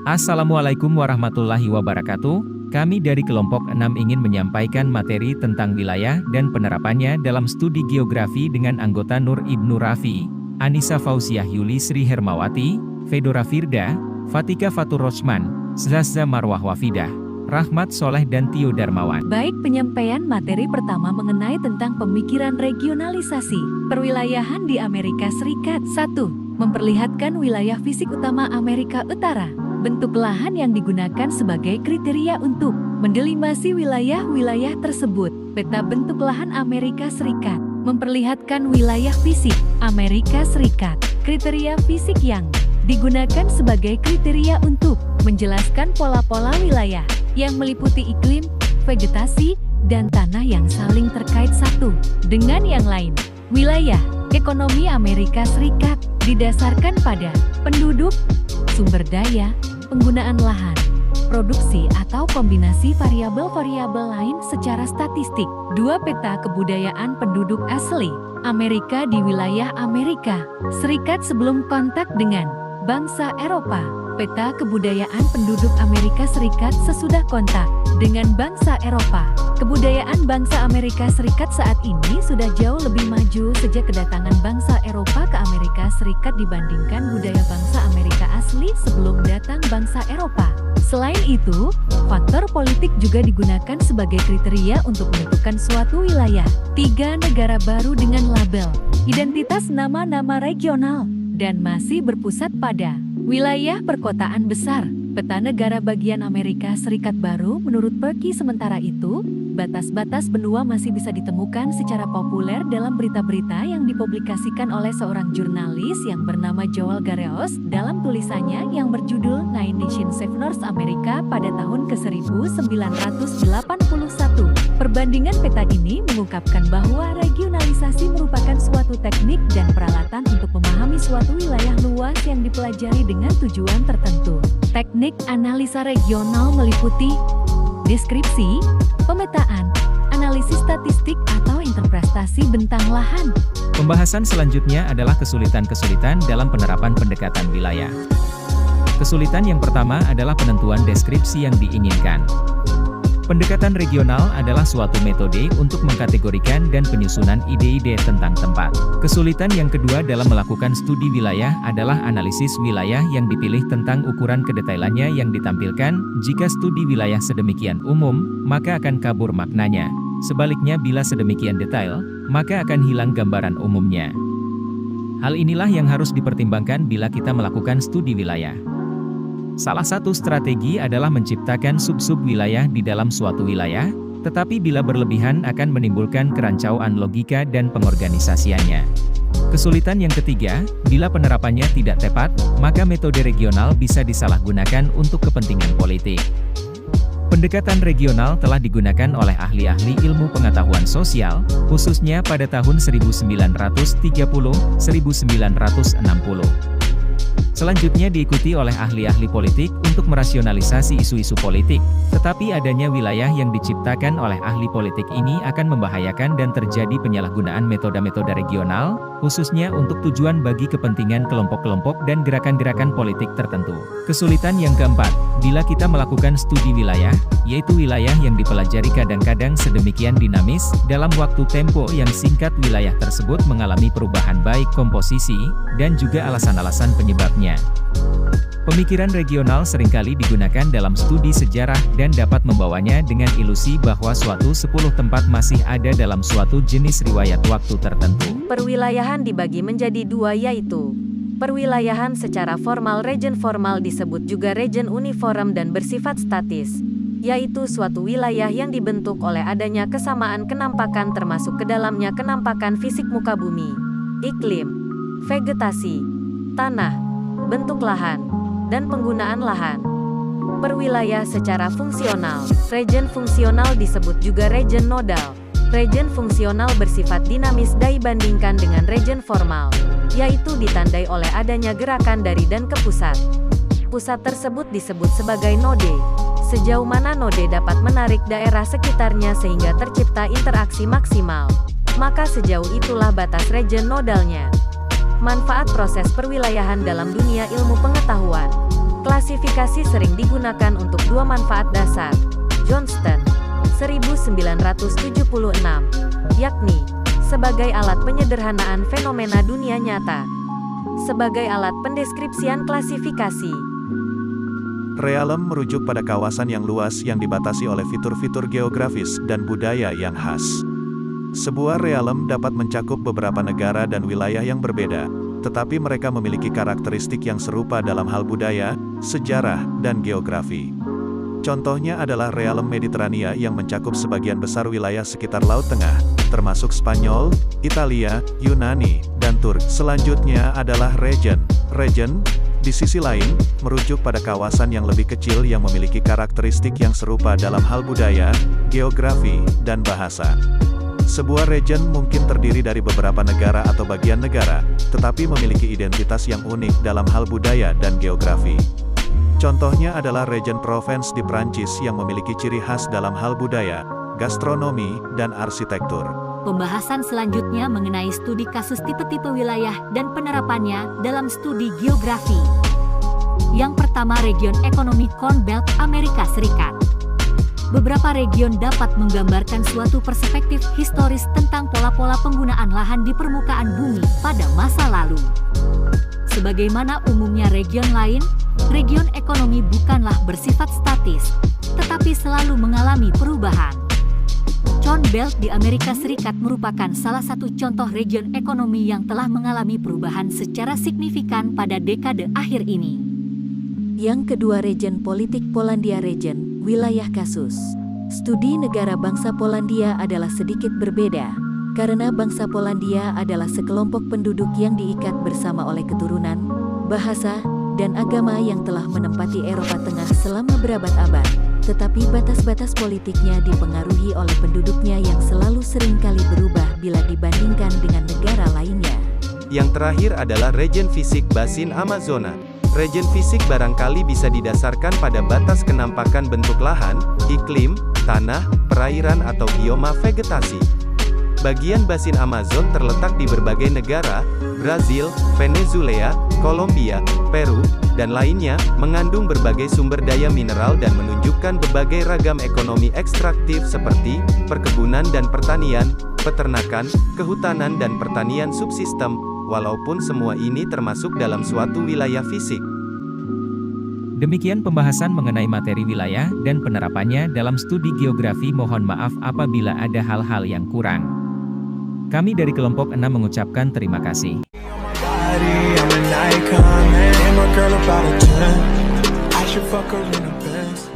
Assalamualaikum warahmatullahi wabarakatuh. Kami dari kelompok 6 ingin menyampaikan materi tentang wilayah dan penerapannya dalam studi geografi dengan anggota Nur Ibnu Rafi, Anissa Fauziah Yuli Sri Hermawati, Fedora Firda, Fatika Fatur Rochman, Zazza Marwah Wafidah, Rahmat Soleh dan Tio Darmawan. Baik, penyampaian materi pertama mengenai tentang pemikiran regionalisasi perwilayahan di Amerika Serikat. 1. Memperlihatkan wilayah fisik utama Amerika Utara. Bentuk lahan yang digunakan sebagai kriteria untuk mendelimasi wilayah-wilayah tersebut. Peta bentuk lahan Amerika Serikat memperlihatkan wilayah fisik Amerika Serikat. Kriteria fisik yang digunakan sebagai kriteria untuk menjelaskan pola-pola wilayah yang meliputi iklim, vegetasi, dan tanah yang saling terkait satu dengan yang lain. Wilayah ekonomi Amerika Serikat didasarkan pada penduduk, sumber daya, penggunaan lahan, produksi atau kombinasi variabel-variabel lain secara statistik. 2. Peta kebudayaan penduduk asli Amerika di wilayah Amerika Serikat sebelum kontak dengan bangsa Eropa. Peta kebudayaan penduduk Amerika Serikat sesudah kontak dengan bangsa Eropa. Kebudayaan bangsa Amerika Serikat saat ini sudah jauh lebih maju sejak kedatangan bangsa Eropa ke Amerika Serikat dibandingkan budaya bangsa Amerika asli sebelum datang bangsa Eropa. Selain itu, faktor politik juga digunakan sebagai kriteria untuk menentukan suatu wilayah. 3. Negara baru dengan label identitas nama-nama regional dan masih berpusat pada wilayah perkotaan besar. Peta negara bagian Amerika Serikat baru menurut Perky. Sementara itu, batas-batas benua masih bisa ditemukan secara populer dalam berita-berita yang dipublikasikan oleh seorang jurnalis yang bernama Joel Gareos dalam tulisannya yang berjudul Nine Nations Save North America pada tahun ke-1981. Perbandingan peta ini mengungkapkan bahwa regionalisasi merupakan suatu teknik dan peralatan untuk memahami suatu wilayah luas yang dipelajari dengan tujuan tertentu. Teknik analisa regional meliputi deskripsi, pemetaan, analisis statistik atau interpretasi bentang lahan. Pembahasan selanjutnya adalah kesulitan-kesulitan dalam penerapan pendekatan wilayah. Kesulitan yang pertama adalah penentuan deskripsi yang diinginkan. Pendekatan regional adalah suatu metode untuk mengkategorikan dan penyusunan ide-ide tentang tempat. Kesulitan yang kedua dalam melakukan studi wilayah adalah analisis wilayah yang dipilih tentang ukuran kedetailannya yang ditampilkan. Jika studi wilayah sedemikian umum, maka akan kabur maknanya. Sebaliknya, bila sedemikian detail, maka akan hilang gambaran umumnya. Hal inilah yang harus dipertimbangkan bila kita melakukan studi wilayah. Salah satu strategi adalah menciptakan sub-sub wilayah di dalam suatu wilayah, tetapi bila berlebihan akan menimbulkan kerancauan logika dan pengorganisasiannya. Kesulitan yang ketiga, bila penerapannya tidak tepat, maka metode regional bisa disalahgunakan untuk kepentingan politik. Pendekatan regional telah digunakan oleh ahli-ahli ilmu pengetahuan sosial, khususnya pada tahun 1930-1960. Selanjutnya diikuti oleh ahli-ahli politik untuk merasionalisasi isu-isu politik, tetapi adanya wilayah yang diciptakan oleh ahli politik ini akan membahayakan dan terjadi penyalahgunaan metode-metode regional, khususnya untuk tujuan bagi kepentingan kelompok-kelompok dan gerakan-gerakan politik tertentu. Kesulitan yang keempat, bila kita melakukan studi wilayah, yaitu wilayah yang dipelajari kadang-kadang sedemikian dinamis, dalam waktu tempo yang singkat wilayah tersebut mengalami perubahan baik komposisi, dan juga alasan-alasan penyebabnya. Pemikiran regional seringkali digunakan dalam studi sejarah dan dapat membawanya dengan ilusi bahwa suatu 10 tempat masih ada dalam suatu jenis riwayat waktu tertentu. Perwilayahan dibagi menjadi dua, yaitu perwilayahan secara formal. Region formal disebut juga region uniform dan bersifat statis, yaitu suatu wilayah yang dibentuk oleh adanya kesamaan kenampakan termasuk ke dalamnya kenampakan fisik muka bumi, iklim, vegetasi, tanah, bentuk lahan, dan penggunaan lahan. Perwilayah secara fungsional. Region fungsional disebut juga region nodal. Region fungsional bersifat dinamis dibandingkan dengan region formal, yaitu ditandai oleh adanya gerakan dari dan ke pusat. Pusat tersebut disebut sebagai node. Sejauh mana node dapat menarik daerah sekitarnya sehingga tercipta interaksi maksimal, maka sejauh itulah batas region nodalnya. Manfaat proses perwilayahan dalam dunia ilmu pengetahuan. Klasifikasi sering digunakan untuk dua manfaat dasar. Johnston, 1976, yakni sebagai alat penyederhanaan fenomena dunia nyata, sebagai alat pendeskripsian klasifikasi. Realem merujuk pada kawasan yang luas yang dibatasi oleh fitur-fitur geografis dan budaya yang khas. Sebuah realem dapat mencakup beberapa negara dan wilayah yang berbeda, tetapi mereka memiliki karakteristik yang serupa dalam hal budaya, sejarah, dan geografi. Contohnya adalah realem Mediterania yang mencakup sebagian besar wilayah sekitar Laut Tengah, termasuk Spanyol, Italia, Yunani, dan Turki. Selanjutnya adalah region. Region, di sisi lain, merujuk pada kawasan yang lebih kecil yang memiliki karakteristik yang serupa dalam hal budaya, geografi, dan bahasa. Sebuah region mungkin terdiri dari beberapa negara atau bagian negara, tetapi memiliki identitas yang unik dalam hal budaya dan geografi. Contohnya adalah region Provence di Prancis yang memiliki ciri khas dalam hal budaya, gastronomi, dan arsitektur. Pembahasan selanjutnya mengenai studi kasus tipe-tipe wilayah dan penerapannya dalam studi geografi. Yang pertama, region ekonomi Corn Belt Amerika Serikat. Beberapa region dapat menggambarkan suatu perspektif historis tentang pola-pola penggunaan lahan di permukaan bumi pada masa lalu. Sebagaimana umumnya region lain, region ekonomi bukanlah bersifat statis, tetapi selalu mengalami perubahan. Corn Belt di Amerika Serikat merupakan salah satu contoh region ekonomi yang telah mengalami perubahan secara signifikan pada dekade akhir ini. Yang kedua, region politik Polandia. Region, wilayah kasus. Studi negara bangsa Polandia adalah sedikit berbeda, karena bangsa Polandia adalah sekelompok penduduk yang diikat bersama oleh keturunan, bahasa, dan agama yang telah menempati Eropa Tengah selama berabad-abad, tetapi batas-batas politiknya dipengaruhi oleh penduduknya yang selalu seringkali berubah bila dibandingkan dengan negara lainnya. Yang terakhir adalah region fisik Basin Amazona. Region fisik barangkali bisa didasarkan pada batas kenampakan bentuk lahan, iklim, tanah, perairan atau bioma vegetasi. Bagian Basin Amazon terletak di berbagai negara, Brazil, Venezuela, Kolombia, Peru, dan lainnya, mengandung berbagai sumber daya mineral dan menunjukkan berbagai ragam ekonomi ekstraktif seperti perkebunan dan pertanian, peternakan, kehutanan dan pertanian subsistem, walaupun semua ini termasuk dalam suatu wilayah fisik. Demikian pembahasan mengenai materi wilayah dan penerapannya dalam studi geografi. Mohon maaf apabila ada hal-hal yang kurang. Kami dari kelompok 6 mengucapkan terima kasih. I'm an icon, man. And my girl about a 10. I should fuck her in a Benz.